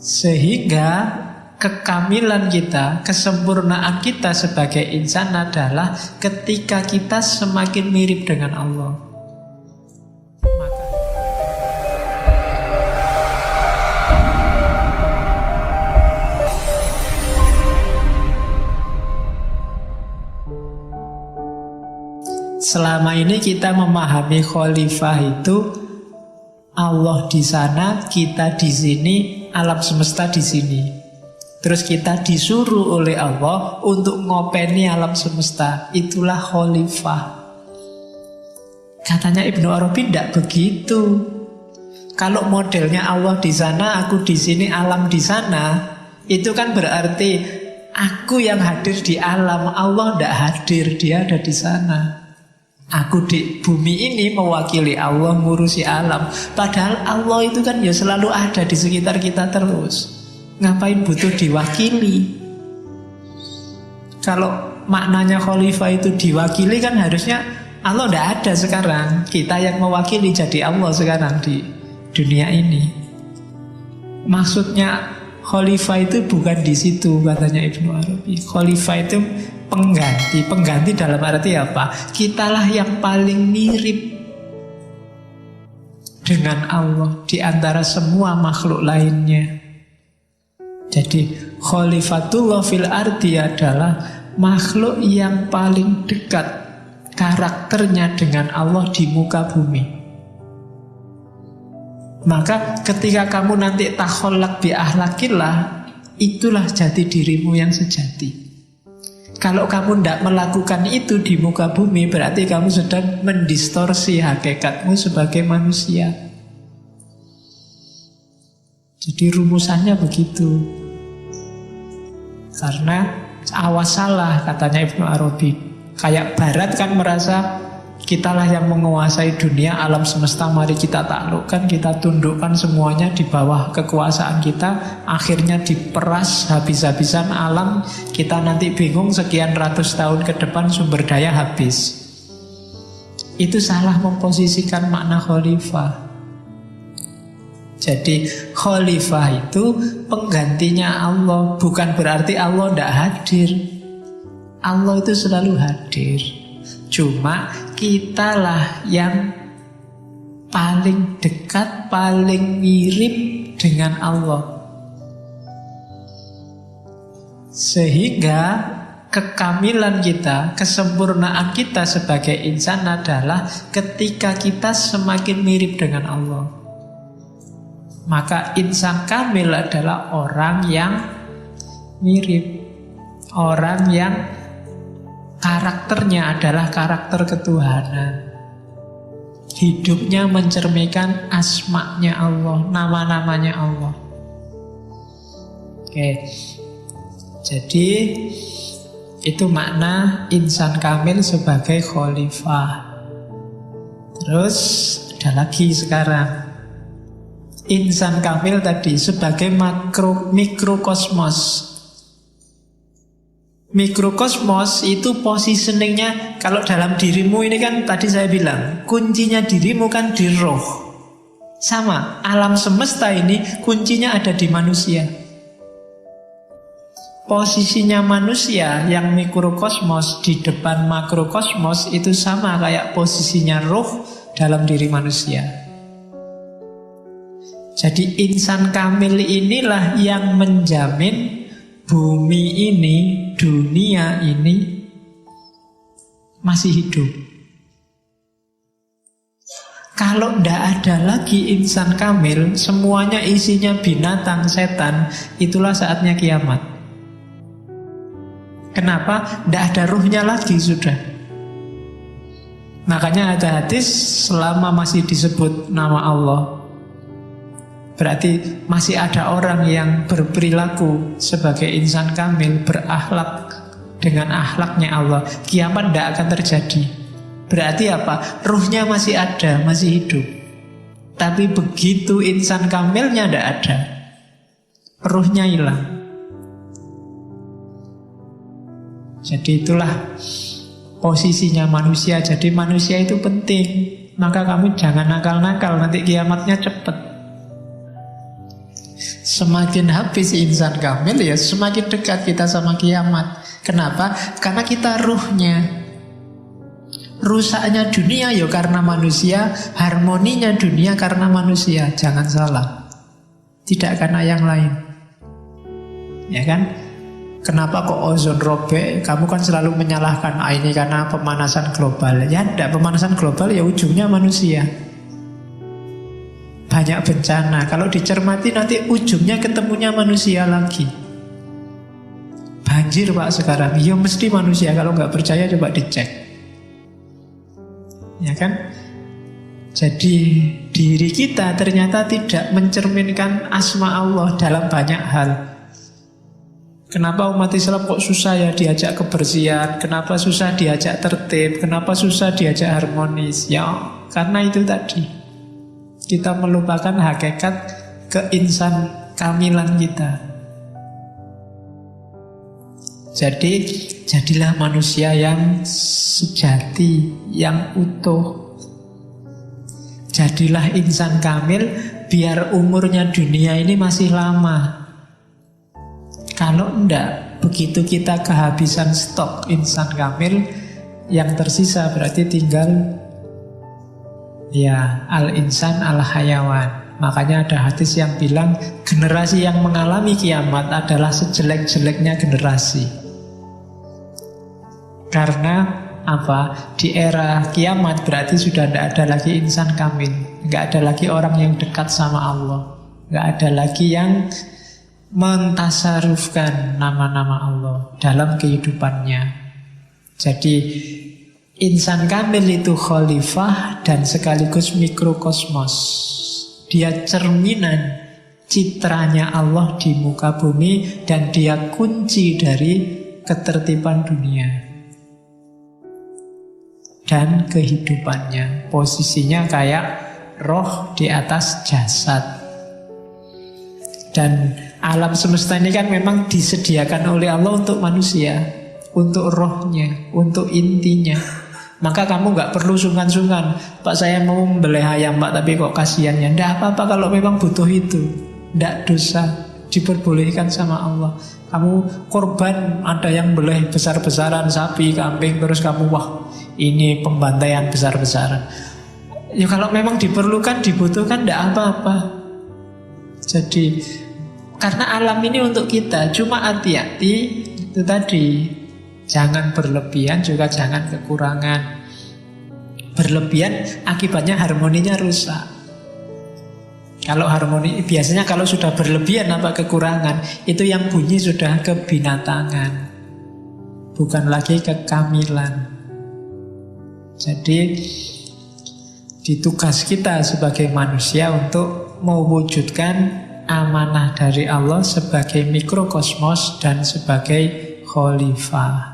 Sehingga kekamilan kita, kesempurnaan kita sebagai insan adalah ketika kita semakin mirip dengan Allah. Selama ini kita memahami khalifah itu Allah di sana, kita di sini, alam semesta di sini. Terus kita disuruh oleh Allah untuk ngopeni alam semesta. Itulah khalifah. Katanya Ibnu Arabi tidak begitu. Kalau modelnya Allah di sana, aku di sini, alam di sana, itu kan berarti aku yang hadir di alam, Allah tidak hadir, dia ada di sana. Aku di bumi ini mewakili Allah, ngurusi alam. Padahal Allah itu kan ya selalu ada di sekitar kita terus. Ngapain butuh diwakili? Kalau maknanya khalifah itu diwakili, kan harusnya Allah tidak ada sekarang. Kita yang mewakili jadi Allah sekarang di dunia ini. Maksudnya khalifah itu bukan di situ, katanya Ibnu Arabi. Khalifah itu pengganti. Pengganti dalam arti apa? Kitalah yang paling mirip dengan Allah di antara semua makhluk lainnya. Jadi khalifatullah fil ardi adalah makhluk yang paling dekat karakternya dengan Allah di muka bumi. Maka ketika kamu nanti takholak bi ahlakillah, itulah jati dirimu yang sejati. Kalau kamu tidak melakukan itu di muka bumi, berarti kamu sedang mendistorsi hakikatmu sebagai manusia. Jadi rumusannya begitu. Karena awas salah, katanya Ibnu Arabi. Kayak Barat kan merasa kitalah yang menguasai dunia, alam semesta, mari kita taklukkan, kita tundukkan semuanya di bawah kekuasaan kita. Akhirnya diperas habis-habisan alam. Kita nanti bingung sekian ratus tahun ke depan sumber daya habis. Itu salah memposisikan makna khalifah. Jadi khalifah itu penggantinya Allah. Bukan berarti Allah tidak hadir. Allah itu selalu hadir. Cuma kitalah yang paling dekat, paling mirip dengan Allah. Sehingga kekamilan kita, kesempurnaan kita sebagai insan adalah ketika kita semakin mirip dengan Allah. Maka insan kamil adalah orang yang mirip, orang yang karakternya adalah karakter ketuhanan. Hidupnya mencerminkan asma'nya Allah, nama-namanya Allah. Oke. Jadi itu makna insan kamil sebagai khalifah. Terus ada lagi sekarang. Insan kamil tadi sebagai mikrokosmos. Mikrokosmos itu positioningnya, kalau dalam dirimu ini kan tadi saya bilang kuncinya dirimu kan di roh. Sama, alam semesta ini kuncinya ada di manusia. Posisinya manusia yang mikrokosmos di depan makrokosmos itu sama kayak posisinya roh dalam diri manusia. Jadi insan kamil inilah yang menjamin bumi ini, dunia ini masih hidup. Kalau tidak ada lagi insan kamil, semuanya isinya binatang, setan, itulah saatnya kiamat. Kenapa? Tidak ada ruhnya lagi sudah. Makanya ada hadis, selama masih disebut nama Allah, berarti masih ada orang yang berperilaku sebagai insan kamil, berakhlak dengan akhlaknya Allah. Kiamat tidak akan terjadi. Berarti apa? Ruhnya masih ada, masih hidup. Tapi begitu insan kamilnya tidak ada, ruhnya hilang. Jadi itulah posisinya manusia. Jadi manusia itu penting. Maka kamu jangan nakal-nakal, nanti kiamatnya cepat. Semakin habis insan kamil ya semakin dekat kita sama kiamat. Kenapa? Karena kita ruhnya. Rusaknya dunia ya karena manusia, harmoninya dunia karena manusia. Jangan salah. Tidak karena yang lain. Ya kan? Kenapa kok ozon robek? Kamu kan selalu menyalahkan ini karena pemanasan global. Ya enggak, pemanasan global ya ujungnya manusia. Banyak bencana. Kalau dicermati nanti ujungnya ketemunya manusia lagi. Banjir Pak sekarang. Ya mesti manusia. Kalau nggak percaya coba dicek. Ya kan? Jadi diri kita ternyata tidak mencerminkan asma Allah dalam banyak hal. Kenapa umat Islam kok susah ya diajak kebersihan? Kenapa susah diajak tertib? Kenapa susah diajak harmonis? Ya karena itu tadi. Kita melupakan hakikat keinsan kamilan kita. Jadi jadilah manusia yang sejati, yang utuh. Jadilah insan kamil biar umurnya dunia ini masih lama. Kalau enggak, begitu kita kehabisan stok insan kamil, yang tersisa berarti tinggal ya al-insan al-hayawan. Makanya ada hadis yang bilang generasi yang mengalami kiamat adalah sejelek-jeleknya generasi. Karena apa? Di era kiamat berarti sudah tidak ada lagi insan kamil. Tidak ada lagi orang yang dekat sama Allah. Tidak ada lagi yang mentasarufkan nama-nama Allah dalam kehidupannya. Jadi insan kamil itu khalifah dan sekaligus mikrokosmos. Dia cerminan citranya Allah di muka bumi dan dia kunci dari ketertiban dunia dan kehidupannya. Posisinya kayak roh di atas jasad. Dan alam semesta ini kan memang disediakan oleh Allah untuk manusia, untuk rohnya, untuk intinya. Maka kamu nggak perlu sungkan-sungkan, Pak saya mau membelih ayam Pak, tapi kok kasihannya. Nggak apa-apa kalau memang butuh itu. Nggak dosa, diperbolehkan sama Allah. Kamu korban, ada yang beleh besar-besaran sapi, kambing, terus kamu wah ini pembantaian besar-besaran. Ya kalau memang diperlukan, dibutuhkan, nggak apa-apa. Jadi karena alam ini untuk kita, cuma hati-hati itu tadi. Jangan berlebihan, juga jangan kekurangan. Berlebihan akibatnya harmoninya rusak. Kalau harmoni, biasanya kalau sudah berlebihan apa kekurangan, itu yang bunyi sudah kebinatangan, bukan lagi kekamilan. Jadi ditugas kita sebagai manusia untuk mewujudkan amanah dari Allah sebagai mikrokosmos dan sebagai khalifah.